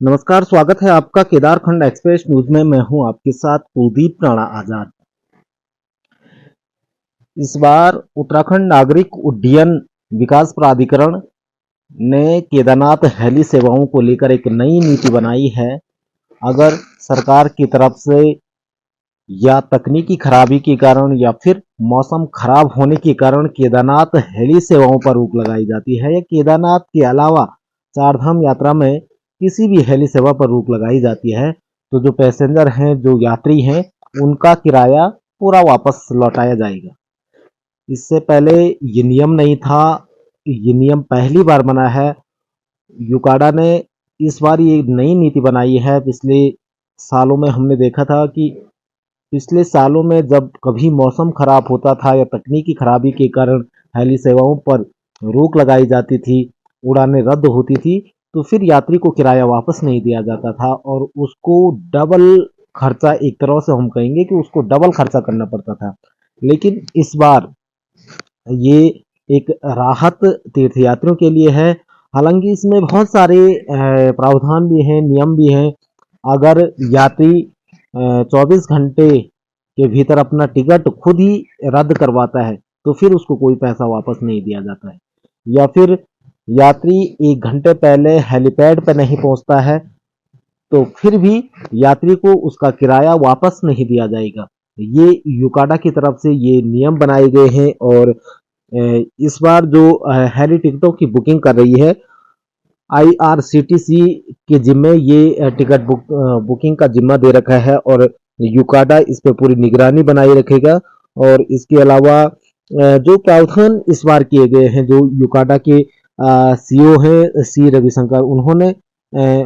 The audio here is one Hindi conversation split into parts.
नमस्कार, स्वागत है आपका केदारखंड एक्सप्रेस न्यूज में। मैं हूं आपके साथ कुलदीप राणा आजाद। इस बार उत्तराखंड नागरिक उड्डयन विकास प्राधिकरण ने केदारनाथ हेली सेवाओं को लेकर एक नई नीति बनाई है। अगर सरकार की तरफ से या तकनीकी खराबी के कारण या फिर मौसम खराब होने के कारण केदारनाथ हेली सेवाओं पर रोक लगाई जाती है या केदारनाथ के अलावा चारधाम यात्रा में किसी भी हेली सेवा पर रोक लगाई जाती है, तो जो पैसेंजर हैं, जो यात्री हैं, उनका किराया पूरा वापस लौटाया जाएगा। इससे पहले ये नियम नहीं था, ये नियम पहली बार बना है। यूकाडा ने इस बार ये नई नीति बनाई है। पिछले सालों में हमने देखा था कि पिछले सालों में जब कभी मौसम खराब होता था या तकनीकी खराबी के कारण हेली सेवाओं पर रोक लगाई जाती थी, उड़ानें रद्द होती थी, तो फिर यात्री को किराया वापस नहीं दिया जाता था और उसको डबल खर्चा, एक तरह से हम कहेंगे कि उसको डबल खर्चा करना पड़ता था। लेकिन इस बार ये एक राहत तीर्थयात्रियों के लिए है। हालांकि इसमें बहुत सारे प्रावधान भी हैं, नियम भी हैं। अगर यात्री 24 घंटे के भीतर अपना टिकट खुद ही रद्द करवाता है तो फिर उसको कोई पैसा वापस नहीं दिया जाता है, या फिर यात्री 1 घंटे पहले हेलीपैड पर नहीं पहुंचता है तो फिर भी यात्री को उसका किराया वापस नहीं दिया जाएगा। ये यूकाडा की तरफ से ये नियम बनाए गए हैं और इस बार जो हेली टिकटों की बुकिंग कर रही है, आईआरसीटीसी के जिम्मे ये टिकट बुकिंग का जिम्मा दे रखा है और यूकाडा इस पे पूरी निगरानी बनाए रखेगा। और इसके अलावा जो प्रावधान इस बार किए गए हैं, जो यूकाडा के सीईओ हैं सी रविशंकर, उन्होंने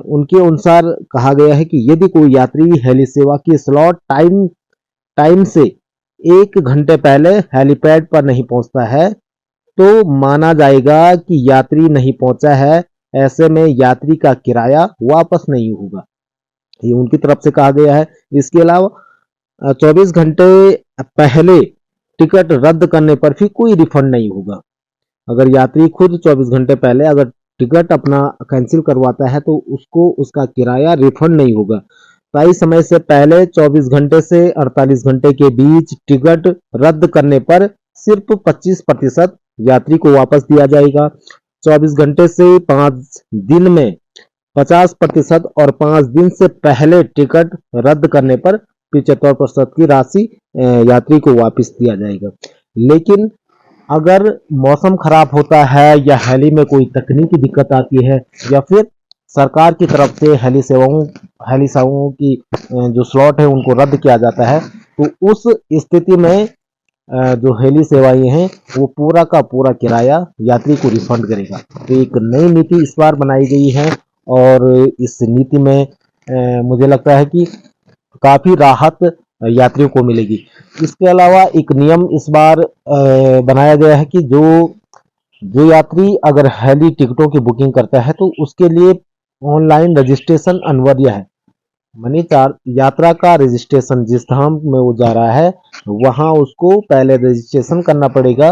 उनके अनुसार कहा गया है कि यदि कोई यात्री हेली सेवा की स्लॉट टाइम से 1 घंटे पहले हेलीपैड पर नहीं पहुंचता है तो माना जाएगा कि यात्री नहीं पहुंचा है। ऐसे में यात्री का किराया वापस नहीं होगा, ये उनकी तरफ से कहा गया है। इसके अलावा 24 घंटे पहले टिकट रद्द करने पर भी कोई रिफंड नहीं होगा। अगर यात्री खुद 24 घंटे पहले अगर टिकट अपना कैंसिल करवाता है तो उसको उसका किराया रिफंड नहीं होगा। तय समय से पहले 24 घंटे से 48 घंटे के बीच टिकट रद्द करने पर सिर्फ 25% यात्री को वापस दिया जाएगा। 24 घंटे से 5 दिन में 50% और 5 दिन से पहले टिकट रद्द करने पर 75% की राशि यात्री को वापस दिया जाएगा। लेकिन अगर मौसम खराब होता है या हेली में कोई तकनीकी दिक्कत आती है या फिर सरकार की तरफ से हेली सेवाओं की जो स्लॉट है उनको रद्द किया जाता है, तो उस स्थिति में जो हेली सेवाएं हैं वो पूरा का पूरा किराया यात्री को रिफंड करेगा। तो एक नई नीति इस बार बनाई गई है और इस नीति में मुझे लगता है कि काफी राहत यात्रियों को मिलेगी। इसके अलावा एक नियम इस बार बनाया गया है कि जो जो यात्री अगर हेली टिकटों की बुकिंग करता है तो उसके लिए ऑनलाइन रजिस्ट्रेशन अनिवार्य है। मानी यात्रा का रजिस्ट्रेशन, जिस धाम में वो जा रहा है वहां उसको पहले रजिस्ट्रेशन करना पड़ेगा।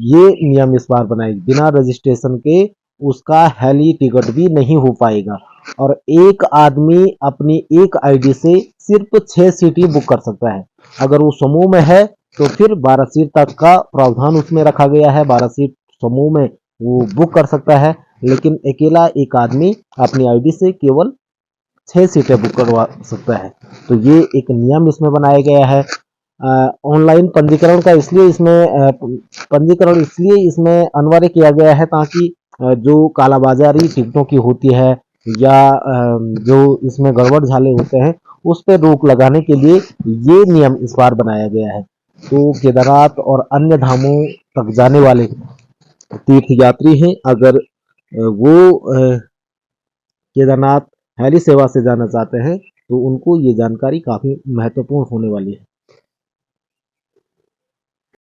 ये नियम इस बार बनाए, बिना रजिस्ट्रेशन के उसका हेली टिकट भी नहीं हो पाएगा। और एक आदमी अपनी एक आईडी से सिर्फ 6 सीट ही बुक कर सकता है। अगर वो समूह में है तो फिर 12 सीट तक का प्रावधान उसमें रखा गया है। 12 सीट समूह में वो बुक कर सकता है, लेकिन अकेला एक आदमी अपनी आईडी से केवल 6 सीटें बुक करवा सकता है। तो ये एक नियम इसमें बनाया गया है। ऑनलाइन पंजीकरण का इसलिए इसमें पंजीकरण इसलिए इसमें अनिवार्य किया गया है ताकि जो कालाबाजारी टिकटों की होती है या जो इसमें गड़बड़ झाले होते हैं उस पर रोक लगाने के लिए ये नियम इस बार बनाया गया है। तो केदारनाथ और अन्य धामों तक जाने वाले तीर्थ यात्री हैं, अगर वो केदारनाथ हेली सेवा से जाना चाहते हैं तो उनको ये जानकारी काफी महत्वपूर्ण होने वाली है।